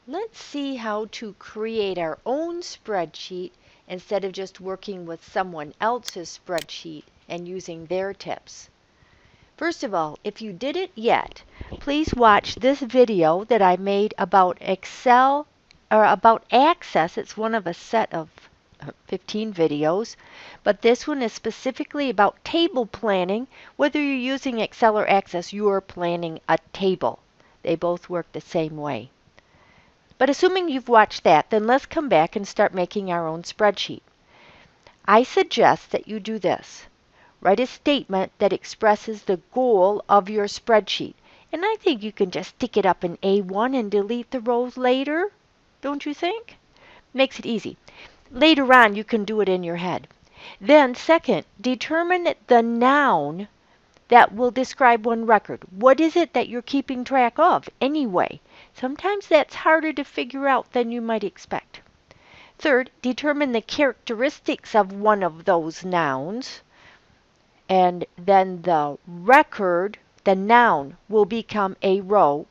Let's see how to create our own spreadsheet instead of just working with someone else's spreadsheet and using their tips. First of all, if you didn't yet, please watch this video that I made about Excel or about Access. It's one of a set of 15 videos, but this one is specifically about table planning. Whether you're using Excel or Access, you're planning a table. They both work the same way. But assuming you've watched that, then let's come back and start making our own spreadsheet. I suggest that you do this. Write a statement that expresses the goal of your spreadsheet. And I think you can just stick it up in A1 and delete the rows later. Don't you think? Makes it easy. Later on, you can do it in your head. Then, second, determine the noun that will describe one record. What is it that you're keeping track of anyway? Sometimes that's harder to figure out than you might expect. Third, determine the characteristics of one of those nouns. And then the record, the noun, will become a row,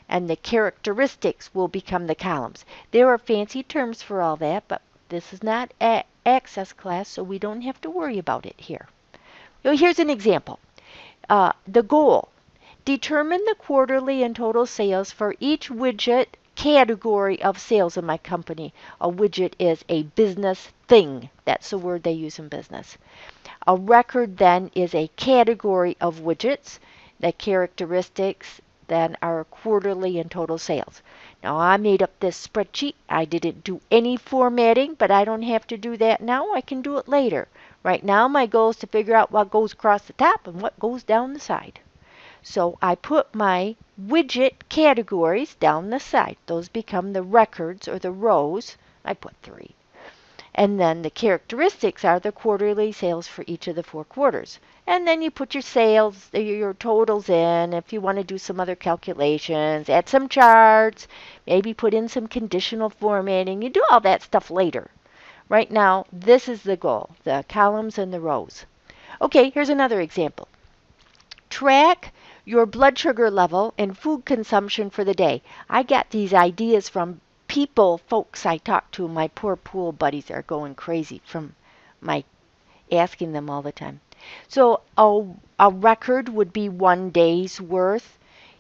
and the characteristics will become the columns. There are fancy terms for all that, but this is not an Access class, so we don't have to worry about it here. So here's an example. The goal. Determine the quarterly and total sales for each widget category of sales in my company. A widget is a business thing. That's the word they use in business. A record then is a category of widgets. The characteristics then are quarterly and total sales. Now I made up this spreadsheet. I didn't do any formatting, but I don't have to do that now. I can do it later. Right now my goal is to figure out what goes across the top and what goes down the side. So I put my widget categories down the side. Those become the records or the rows. I put 3. And then the characteristics are the quarterly sales for each of the 4 quarters. And then you put your sales, your totals in. If you want to do some other calculations, add some charts, maybe put in some conditional formatting. You do all that stuff later. Right now, this is the goal, the columns and the rows. Okay, here's another example. Track your blood sugar level and food consumption for the day. I got these ideas from folks I talk to. My poor pool buddies are going crazy from my asking them all the time. So a record would be 1 day's worth.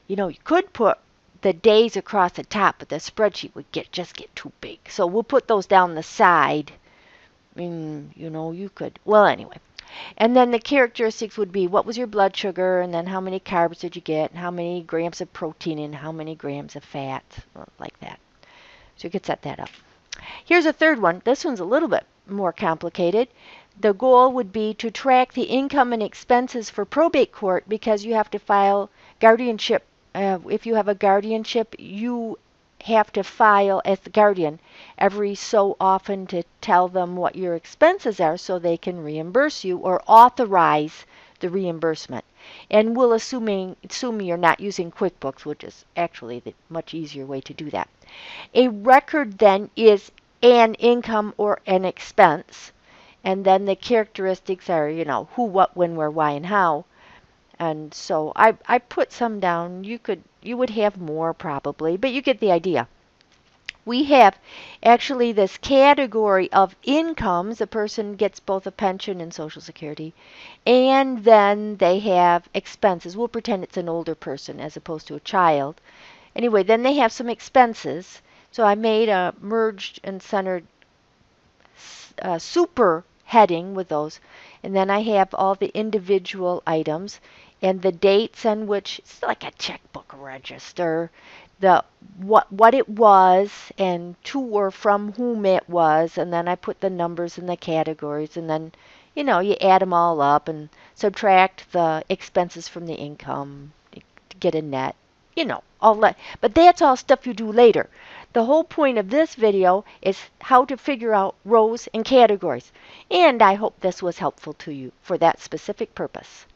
You know, you could put the days across the top, but the spreadsheet would just get too big. So we'll put those down the side. You could. Well, anyway. And then the characteristics would be what was your blood sugar, and then how many carbs did you get, and how many grams of protein, and how many grams of fat, like that. So you could set that up. Here's a third one. This one's a little bit more complicated. The goal would be to track the income and expenses for probate court because you have to file guardianship. If you have a guardianship, you have to file as the guardian every so often to tell them what your expenses are so they can reimburse you or authorize the reimbursement. And we'll assume you're not using QuickBooks, which is actually the much easier way to do that. A record then is an income or an expense. And then the characteristics are, who, what, when, where, why, and how. And so I put some down. You would have more probably, but you get the idea. We have actually this category of incomes. A person gets both a pension and Social Security. And then they have expenses. We'll pretend it's an older person as opposed to a child. Anyway, then they have some expenses. So I made a merged and centered super heading with those. And then I have all the individual items and the dates on which it's like a checkbook register. What it was and to or from whom it was, and then I put the numbers in the categories, and then you add them all up and subtract the expenses from the income to get a net. All that. But that's all stuff you do later. The whole point of this video is how to figure out rows and categories. And I hope this was helpful to you for that specific purpose.